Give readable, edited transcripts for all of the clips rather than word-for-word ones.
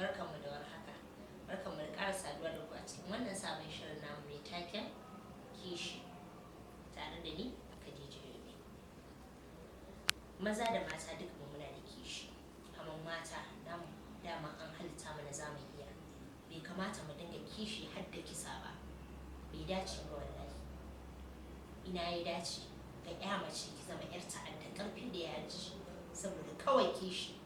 barkanmu da warhaka. Barkanmu da ƙara saduwa da ku a cikin wannan sabon shirin namu mai taken Kishi tare da ni Khadija Yobe. Maza da mata duk mu muna da kishi, amma mata namu dama an halitta mana za mu iya. Bai kamata mu dinga kishi har da kisa ba. Bai dace ba wallahi. Ina ya dace ga ƴa mace ki zama ƴar ta'adda ƙarfi da yaji saboda kawai kishi.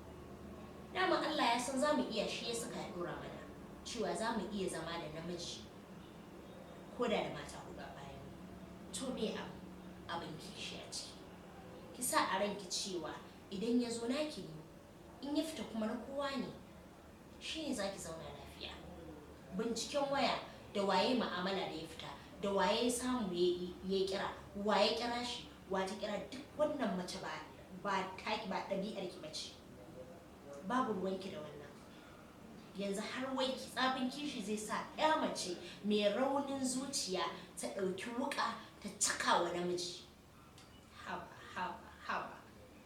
Dama Allah ya san za mu iya, shi ya saka ya dora mana cewa za mu iya zama da namiji ko da mata huɗu a bayan. To me abin kishi a ciki? Ki sa a ranki cewa idan ya zo naki ne, in ya fita kuma na kowa ne, shi ne za ki zauna lafiya. Binciken waya da waye ma'amala da ya fita, da waye samu ya kira, waye kira shi, wata kira, duk wannan mace ba ɗabi'ar ki bace. Babu ruwanki da wannan. Yanzu har wai tsafin kishi zai sa ƴa mace mai raunin zuciya ta ɗauki wuƙa ta caka wa namiji. Haba.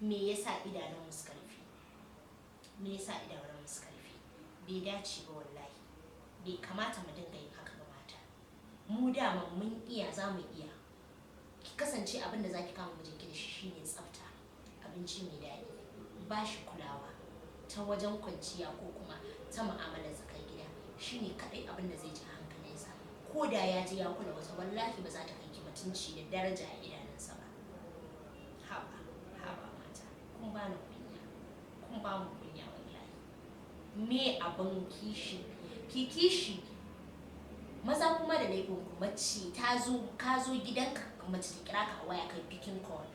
Me yasa idanun mu suka rufe? Me yasa idanun mu suka rufe? Bai dace ba wallahi. Bai kamata mu dinga yin haka ga mata. Mu dama mun iya, za mu iya. Ki kasance abin da zaki kama mijinki da shi shine tsafta, abinci mai daɗi, ba shi kulawa ta wajen kwanciya ko kuma ta mu'amalar tsakar gida, shine kadai abin da zai ji hankalinsa. Ko da ya ji ya kula wata, wallahi ba za ta kai ki mutunci da daraja a idanunsa ba. Haba mata, kun ba ni kunya, kun ba mu kunya wallahi. Me abin kishi? Ki kishi. Maza kuma da laifin ku, mace ka zo gidanka, mace ta kira ka a waya kai bikin call.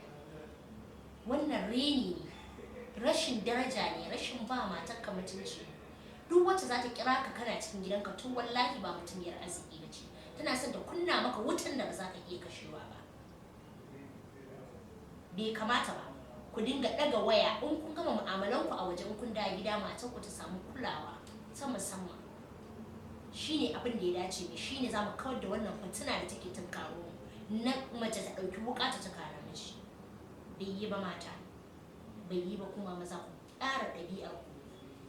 Wannan reni ne. Rashin daraja ne, rashin ba matarka mutunci. Duk wacce za ta kira ka kana cikin gidanka, to wallahi ba mutumiyar arziki ba ce. Tana son ta kunna maka wutan da ba za ka iya kashewa ba. Bai kamata ba ku dinga ɗaga waya in kun gama mu'amalanku a waje, in kun dawo gida matarku ta samu kulawa ta musamman. Shine abin da ya dace ne, shine za mu kawar da wannan fitina da take tunkaro na mace ta ɗauki wuƙa ta caka namiji. Bai yi ba mata. Bai yi ba kuma maza ku ƙara ɗabi'ar ku.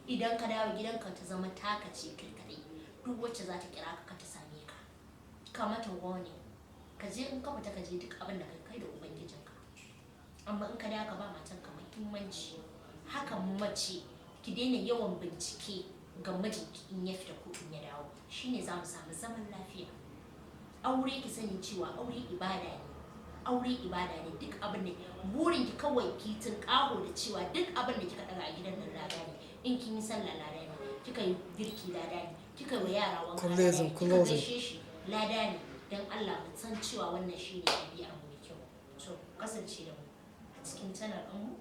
Idan ka dawo gidanka ta zama taka ce kai kaɗai. Duk wacce za ta kira ka ta same ka, ka mata warning. Ka je in ka fita ka je duk abin da kai da ubangijinka. Amma in ka dawo ka ba matanka muhimmanci. Haka mace ki daina yawan bincike ga mijinki in ya fita ko in ya dawo. Shine za mu samu zaman lafiya. Aure ki sani cewa aure ibada ne. Aure ibada ne, duk abin da burin ki kawai ki tunƙaho da cewa duk abin da kika daga a gidan nan lada ne. In kin yi sallah lada ne, kika yi girki lada ne, kika yi wa yara wanka lada ne, kika gaishe shi lada ne. Dan Allah mu san cewa wannan shine ɗabi'ar mu mai kyau. So kasance da mu a cikin channel ɗinmu